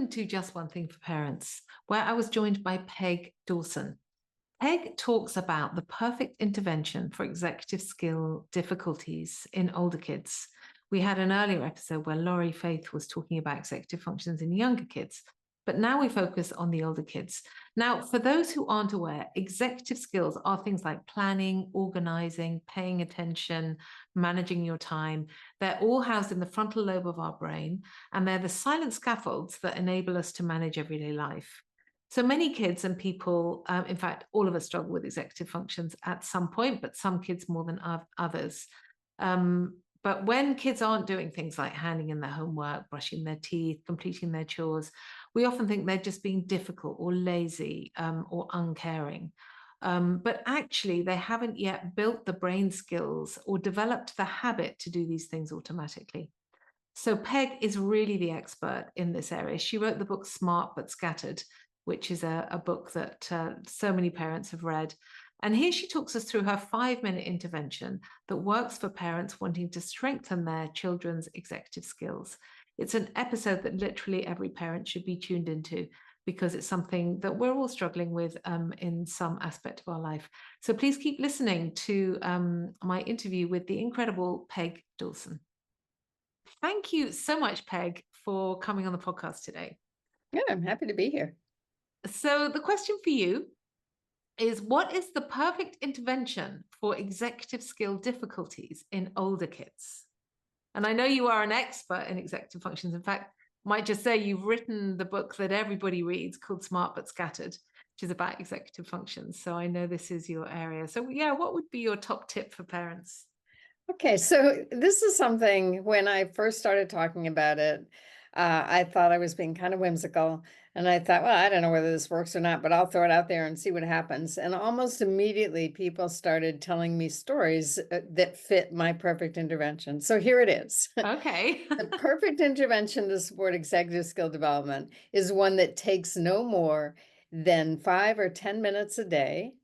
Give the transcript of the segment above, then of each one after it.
welcome to Just One Thing for Parents, where I was joined by Peg Dawson. Peg talks about the perfect intervention for executive skill difficulties in older kids. We had an earlier episode where Laurie Faith was talking about executive functions in younger kids, but now we focus on the older kids. Now, for those who aren't aware, executive skills are things like planning, organizing, paying attention, managing your time. They're all housed in the frontal lobe of our brain, and they're the silent scaffolds that enable us to manage everyday life. So many kids and people, in fact, all of us struggle with executive functions at some point, but some kids more than others. But when kids aren't doing things like handing in their homework, brushing their teeth, completing their chores, we often think they're just being difficult or lazy or uncaring. But actually, they haven't yet built the brain skills or developed the habit to do these things automatically. So Peg is really the expert in this area. She wrote the book Smart But Scattered, which is a book that so many parents have read. And here she talks us through her 5-minute intervention that works for parents wanting to strengthen their children's executive skills. It's an episode that literally every parent should be tuned into because it's something that we're all struggling with in some aspect of our life. So please keep listening to my interview with the incredible Peg Dawson. Thank you so much, Peg, for coming on the podcast today. Yeah, I'm happy to be here. So the question for you is, what is the perfect intervention for executive skill difficulties in older kids? And I know you are an expert in executive functions. In fact, might just say you've written the book that everybody reads called Smart But Scattered, which is about executive functions. So I know this is your area. So yeah, what would be your top tip for parents? Okay, so this is something when I first started talking about it, I thought I was being kind of whimsical. And I thought, well, I don't know whether this works or not, but I'll throw it out there and see what happens. And almost immediately, people started telling me stories that fit my perfect intervention. So here it is. Okay. The perfect intervention to support executive skill development is one that takes no more than 5 or 10 minutes a day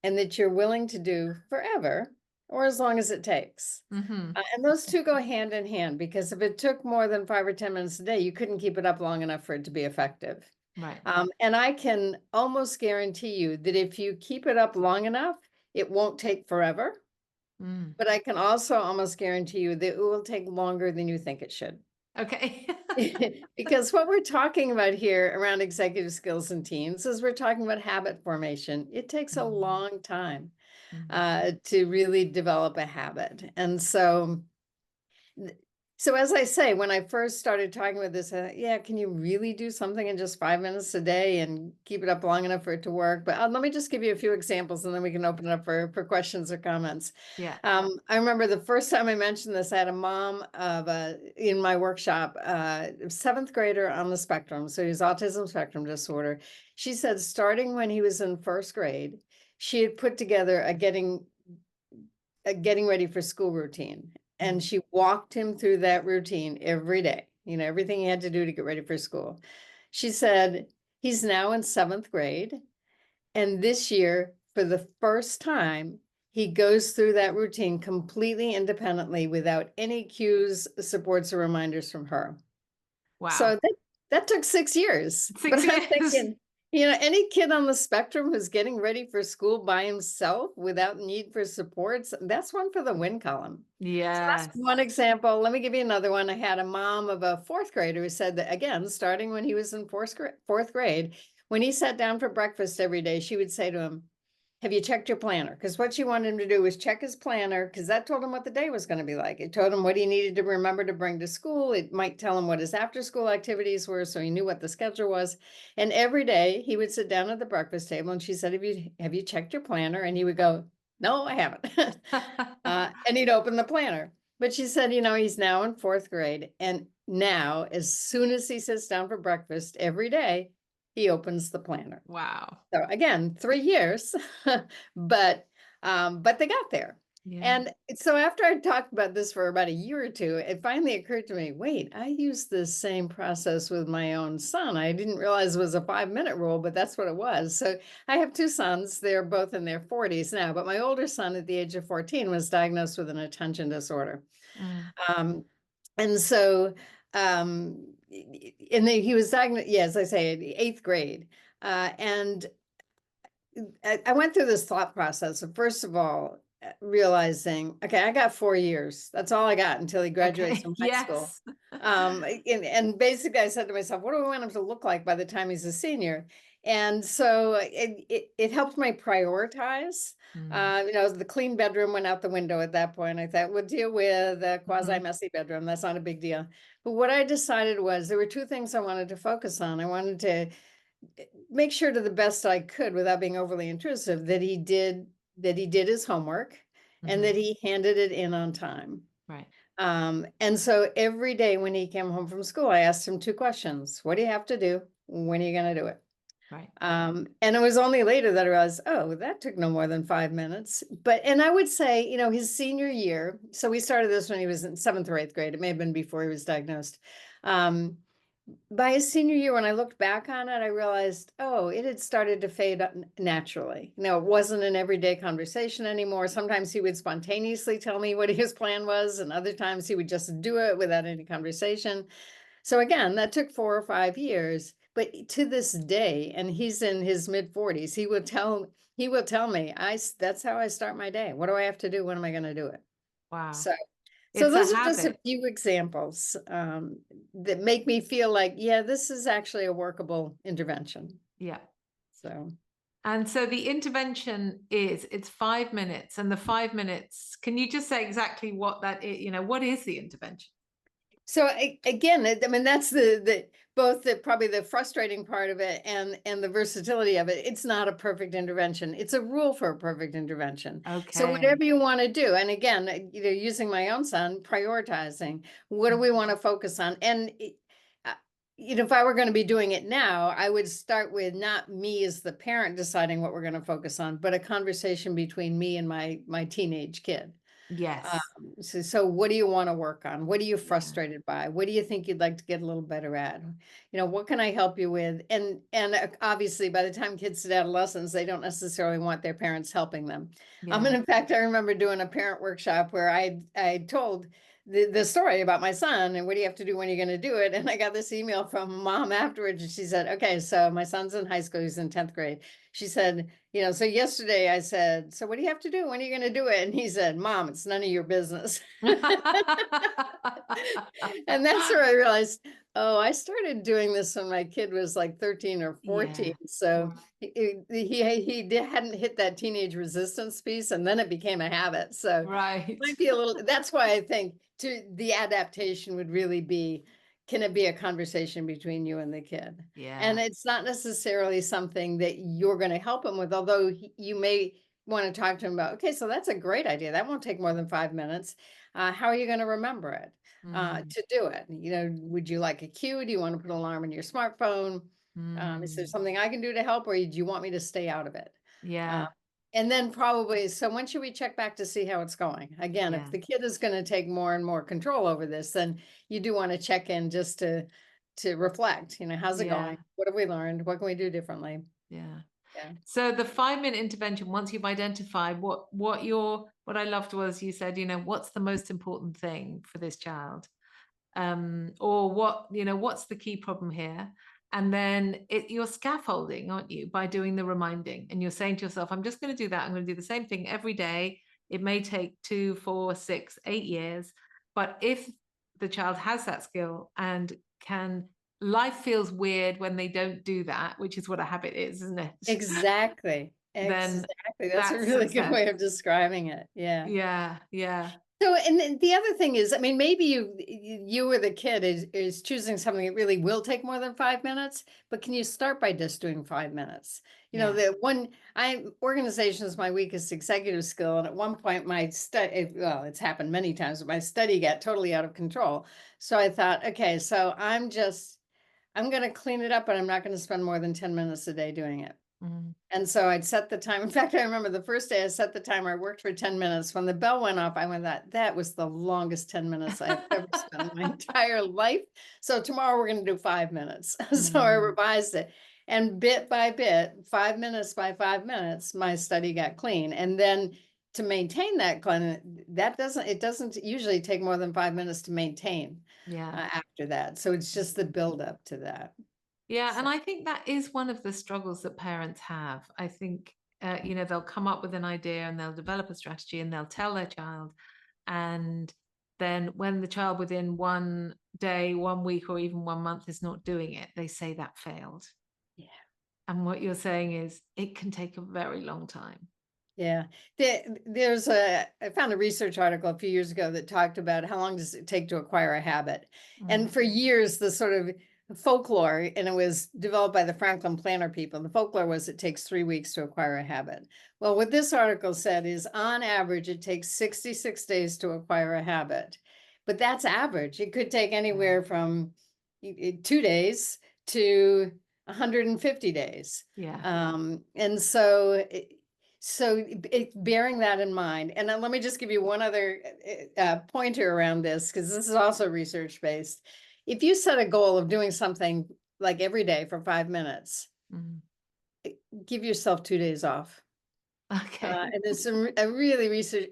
and that you're willing to do forever or as long as it takes. Mm-hmm. And those two go hand in hand, because if it took more than 5 or 10 minutes a day, you couldn't keep it up long enough for it to be effective. Right. And I can almost guarantee you that if you keep it up long enough, it won't take forever. But I can also almost guarantee you that it will take longer than you think it should. Okay. Because what we're talking about here around executive skills in teens is we're talking about habit formation. It takes a long time to really develop a habit. And so as I say, when I first started talking about this, yeah, can you really do something in just 5 minutes a day and keep it up long enough for it to work? But let me just give you a few examples, and then we can open it up for questions or comments. Yeah. I remember the first time I mentioned this, I had a mom in my workshop, 7th grader on the spectrum. So he's autism spectrum disorder. She said starting when he was in 1st grade, she had put together a getting ready for school routine. And she walked him through that routine every day, everything he had to do to get ready for school. She said he's now in 7th grade. And this year, for the first time, he goes through that routine completely independently without any cues, supports, or reminders from her. Wow. So that took 6 years. 6 years. I'm thinking, any kid on the spectrum who's getting ready for school by himself without need for supports, that's one for the win column. Yeah. So that's one example. Let me give you another one. I had a mom of a 4th grader who said that, again, starting when he was in 4th grade, when he sat down for breakfast every day, she would say to him, have you checked your planner? Because what she wanted him to do was check his planner, because that told him what the day was going to be like. It told him what he needed to remember to bring to school. It might tell him what his after-school activities were, so he knew what the schedule was. And every day he would sit down at the breakfast table, and she said, have you checked your planner? And he would go, no, I haven't. And he'd open the planner. But she said, he's now in 4th grade. And now, as soon as he sits down for breakfast every day, he opens the planner. Wow. So again, 3 years, but they got there. Yeah. And so after I talked about this for about a year or two, it finally occurred to me, wait, I used the same process with my own son. I didn't realize it was a 5-minute rule, but that's what it was. So I have 2 sons. They're both in their 40s now, but my older son at the age of 14 was diagnosed with an attention disorder. And so and then he was diagnosed, yeah, as I say, in the 8th grade. And I went through this thought process of, first of all, realizing, okay, I got 4 years. That's all I got until he graduates Okay. from high school. Yes. And basically I said to myself, what do I want him to look like by the time he's a senior? And so it helped me prioritize. Mm. The clean bedroom went out the window at that point. I thought, we'll deal with a quasi Mhm. messy bedroom. That's not a big deal. But what I decided was there were 2 things I wanted to focus on. I wanted to make sure to the best I could without being overly intrusive that he did his homework and Mhm. that he handed it in on time. Right. And so every day when he came home from school, I asked him 2 questions. What do you have to do? When are you going to do it? Right. And it was only later that I realized, oh, that took no more than 5 minutes. And I would say, his senior year, so we started this when he was in 7th or 8th grade. It may have been before he was diagnosed. By his senior year, when I looked back on it, I realized, oh, it had started to fade naturally. It wasn't an everyday conversation anymore. Sometimes he would spontaneously tell me what his plan was, and other times he would just do it without any conversation. So again, that took 4 or 5 years, but to this day, and he's in his mid-40s, he will tell me, that's how I start my day. What do I have to do? When am I going to do it? Wow. So It's a those are just a habit. few examples that make me feel like, yeah, this is actually a workable intervention. Yeah. So. And so the intervention it's 5 minutes, and the 5 minutes, can you just say exactly what that is? What is the intervention? So again, I mean, that's the both probably the frustrating part of it and the versatility of it. It's not a perfect intervention. It's a rule for a perfect intervention. So Okay. whatever you want to do, and again, using my own son, prioritizing, what do we want to focus on? And if I were going to be doing it now, I would start with not me as the parent deciding what we're going to focus on, but a conversation between me and my teenage kid. Yes. So what do you want to work on? What are you Yeah. frustrated by? What do you think you'd like to get a little better at? What can I help you with? And obviously by the time kids hit adolescence, they don't necessarily want their parents helping them. Yeah. And in fact, I remember doing a parent workshop where I told the story about my son and what do you have to do when you're going to do it. And I got this email from mom afterwards, and she said, okay, so my son's in high school, he's in 10th grade. She said, so yesterday I said, so what do you have to do? When are you going to do it? And he said, Mom, it's none of your business. And that's where I realized, oh, I started doing this when my kid was like 13 or 14. Yeah. So Wow. he hadn't hit that teenage resistance piece, and then it became a habit. So Right. might be a little, that's why I think the adaptation would really be, can it be a conversation between you and the kid? Yeah. And it's not necessarily something that you're going to help him with, although you may want to talk to him about, okay, so that's a great idea. That won't take more than 5 minutes. How are you going to remember it Mm. to do it? Would you like a cue? Do you want to put an alarm in your smartphone? Is there Mm. something I can do to help, or do you want me to stay out of it? Uh, Yeah. and then probably, so when should we check back to see how it's going? Again, if Yeah. the kid is going to take more and more control over this, then you do want to check in just to reflect, how's it Yeah. going? What have we learned? What can we do differently? Yeah. Yeah. So the 5 minute intervention, once you've identified what I loved was you said, what's the most important thing for this child? Or what's the key problem here? And then you're scaffolding, aren't you, by doing the reminding, and you're saying to yourself, I'm just going to do that. I'm going to do the same thing every day. It may take 2, 4, 6, 8 years, but if the child has that skill and can, life feels weird when they don't do that, which is what a habit is, isn't it? Exactly. Then Exactly. That's a that's really good success. way of describing it. Yeah. Yeah, yeah, So, and then the other thing is, I mean, maybe you or the kid is choosing something that really will take more than 5 minutes, but can you start by just doing 5 minutes? yeah. The one organization is my weakest executive skill, and at one point my study, well, it's happened many times, but my study got totally out of control. So I thought, okay, so I'm going to clean it up, but I'm not going to spend more than 10 minutes a day doing it. Mm. And so I'd set the time. In fact, I remember the first day I set the timer, I worked for 10 minutes. When the bell went off, I went, that was the longest 10 minutes I've ever spent in my entire life. So tomorrow we're going to do 5 minutes. So I Mm. revised it. And bit by bit, 5 minutes by 5 minutes, my study got clean. And then to maintain that clean, it doesn't usually take more than 5 minutes to maintain. Yeah. after that. So it's just the build up to that. Yeah, So, and I think that is one of the struggles that parents have. I think, they'll come up with an idea and they'll develop a strategy and they'll tell their child. And then when the child within one day, 1 week, or even 1 month is not doing it, they say that failed. yeah. And what you're saying is it can take a very long time. Yeah. I found a research article a few years ago that talked about how long does it take to acquire a habit. And for years, the sort of folklore, and it was developed by the Franklin Planner people, the folklore was it takes 3 weeks to acquire a habit. Well, what this article said is on average, it takes 66 days to acquire a habit. But that's average. It could take anywhere from 2 days to 150 days. Yeah. And so bearing that in mind, and then let me just give you one other pointer around this, because this is also research based. If you set a goal of doing something like every day for 5 minutes, Mhm. give yourself 2 days off. Okay. And there's a really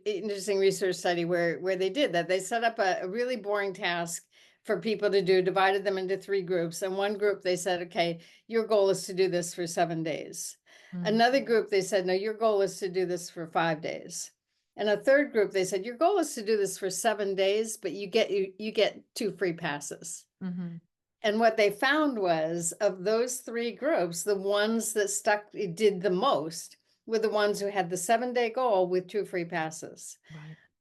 interesting research study where they did that. They set up a really boring task for people to do, divided them into 3 groups. And one group, they said, okay, your goal is to do this for 7 days. Another group, they said, no, your goal is to do this for 5 days. And a third group, they said, your goal is to do this for 7 days, but you get 2 free passes. Mhm. And what they found was of those 3 groups, the ones that did the most were the ones who had the 7-day goal with 2 free passes.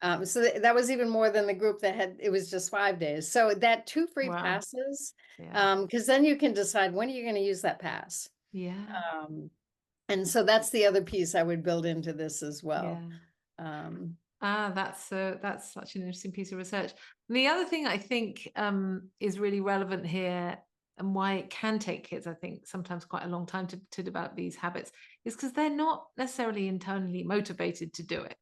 Right. So that was even more than the group that it was just 5 days. So that 2 free Wow. passes, Yeah. because then you can decide when are you going to use that pass. Yeah. Um, and so that's the other piece I would build into this as well. Yeah. Um, That's such an interesting piece of research. And the other thing I think is really relevant here, and why it can take kids, I think, sometimes quite a long time to develop these habits, is because they're not necessarily internally motivated to do it,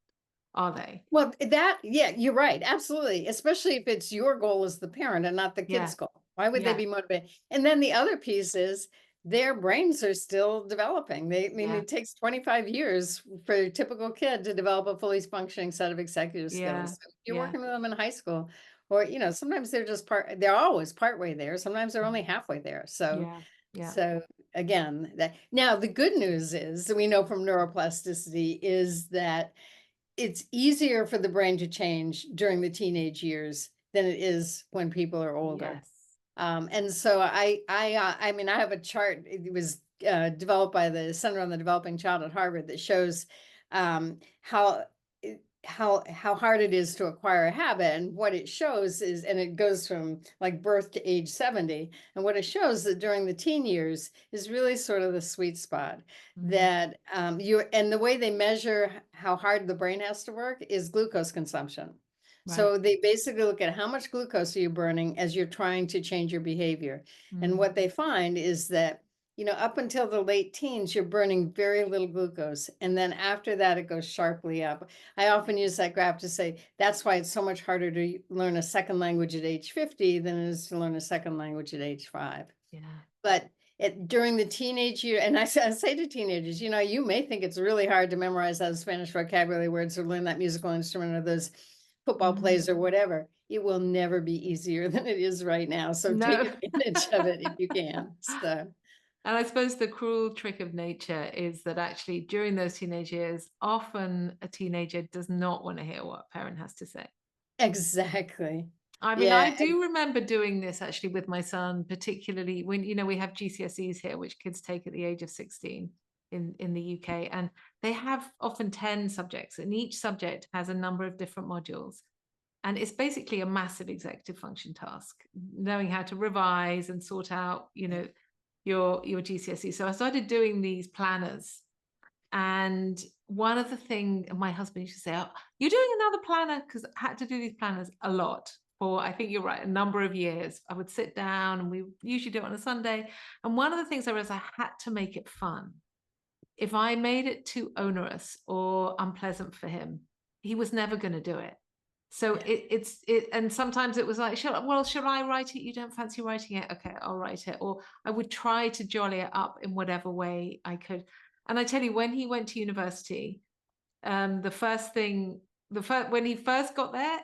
are they? Well, yeah, you're right. Absolutely. Especially if it's your goal as the parent and not the Yeah. kid's goal. Why would they Yeah. be motivated? And then the other piece is their brains are still developing. I mean, Yeah. it takes 25 years for a typical kid to develop a fully functioning set of executive Yeah. skills. So if you're Yeah. working with them in high school, or, sometimes they're always partway there. Sometimes they're only halfway there. So, Yeah. Yeah. so again, now the good news is that we know from neuroplasticity is that it's easier for the brain to change during the teenage years than it is when people are older. Yes. And so I mean, I have a chart. It was developed by the Center on the Developing Child at Harvard that shows how how hard it is to acquire a habit. And what it shows is, and it goes from like birth to age 70. And what it shows that during the teen years is really sort of the sweet spot. That and the way they measure how hard the brain has to work is glucose consumption. Right. So they basically look at how much glucose are you burning as you're trying to change your behavior. And what they find is that, up until the late teens, you're burning very little glucose. And then after that, it goes sharply up. I often use that graph to say that's why it's so much harder to learn a second language at age 50 than it is to learn a second language at age 5. Yeah. But during the teenage year, and I say to teenagers, you may think it's really hard to memorize those Spanish vocabulary words or learn that musical instrument or those football plays or whatever. It will never be easier than it is right now. So take No. advantage of it if you can. So And I suppose the cruel trick of nature is that actually during those teenage years, often a teenager does not want to hear what a parent has to say. exactly. I mean, I Yeah. do remember doing this actually with my son, particularly when, we have GCSEs here, which kids take at the age of 16 in the UK. And they have often 10 subjects, and each subject has a number of different modules. And it's basically a massive executive function task, knowing how to revise and sort out, your GCSE. So I started doing these planners. And one of the things my husband used to say, oh, you're doing another planner, because I had to do these planners a lot for, I think you're right, a number of years. I would sit down and we usually do it on a Sunday. And one of the things I realized, I had to make it fun. If I made it too onerous or unpleasant for him, he was never going to do it. So and sometimes it was like, should I write it? You don't fancy writing it? Okay, I'll write it. Or I would try to jolly it up in whatever way I could. And I tell you, when he went to university, the first thing when he first got there,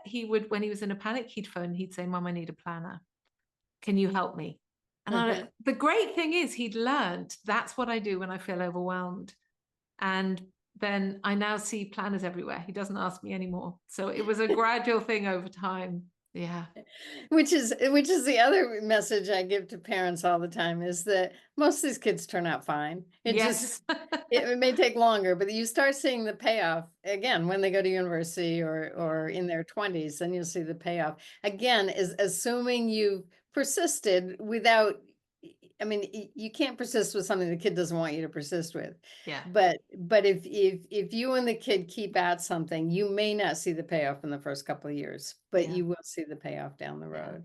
when he was in a panic, he'd phone, he'd say, Mom, I need a planner. Can you help me? And the great thing is he'd learned that's what I do when I feel overwhelmed. And then I now see planners everywhere. He doesn't ask me anymore. So it was a gradual thing over time. Yeah. Which is the other message I give to parents all the time, is that most of these kids turn out fine. It just, it may take longer, but you start seeing the payoff again when they go to university or in their 20s, then you'll see the payoff. Again, is assuming you've persisted without, I mean, you can't persist with something the kid doesn't want you to persist with. Yeah. But if you and the kid keep at something, you may not see the payoff in the first couple of years, but you will see the payoff down the road.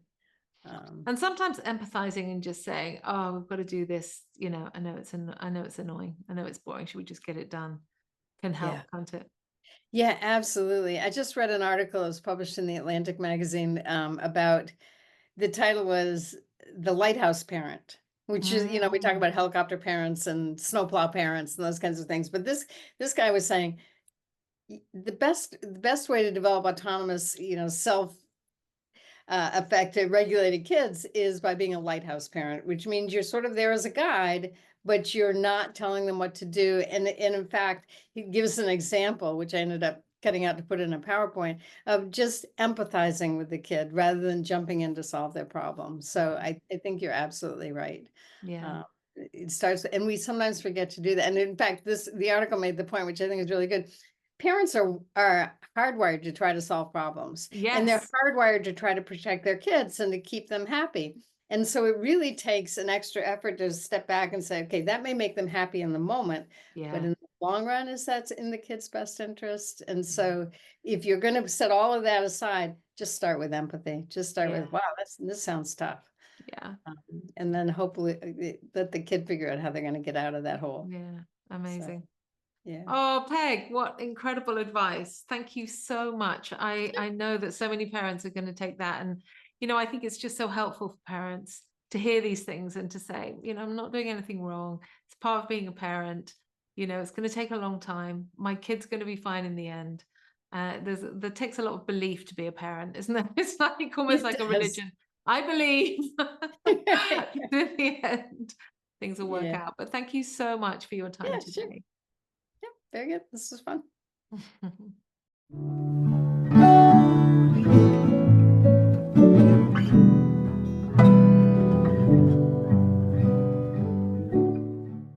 And sometimes empathizing and just saying, "Oh, we've got to do this. You know, I know it's annoying. I know it's boring. Should we just get it done?" Can help, can't it? Yeah, absolutely. I just read an article that was published in the Atlantic magazine about, the title was The Lighthouse Parent, which is, we talk about helicopter parents and snowplow parents and those kinds of things. But this guy was saying the best way to develop autonomous, self effective regulated kids is by being a lighthouse parent, which means you're sort of there as a guide, but you're not telling them what to do. And in fact, he gives an example, which I ended up cutting out to put in a PowerPoint, of just empathizing with the kid rather than jumping in to solve their problem. So I think you're absolutely right. Yeah. It starts, and we sometimes forget to do that. And in fact, the article made the point, which I think is really good. Parents are hardwired to try to solve problems. Yes. And they're hardwired to try to protect their kids and to keep them happy. And so it really takes an extra effort to step back and say, okay, that may make them happy in the moment, but in the long run, is that's in the kid's best interest. And so if you're going to set all of that aside, just start with empathy. Just start with, wow, this sounds tough. Yeah. And then hopefully let the kid figure out how they're going to get out of that hole. Yeah. Amazing. So, yeah. Oh, Peg, what incredible advice. Thank you so much. I know that so many parents are going to take that. And, I think it's just so helpful for parents to hear these things and to say, I'm not doing anything wrong. It's part of being a parent. It's going to take a long time. My kid's going to be fine in the end. There takes a lot of belief to be a parent, isn't there? It's like almost like a religion. I believe in the end things will work out. But thank you so much for your time today. Sure. Yep, very good. This was fun.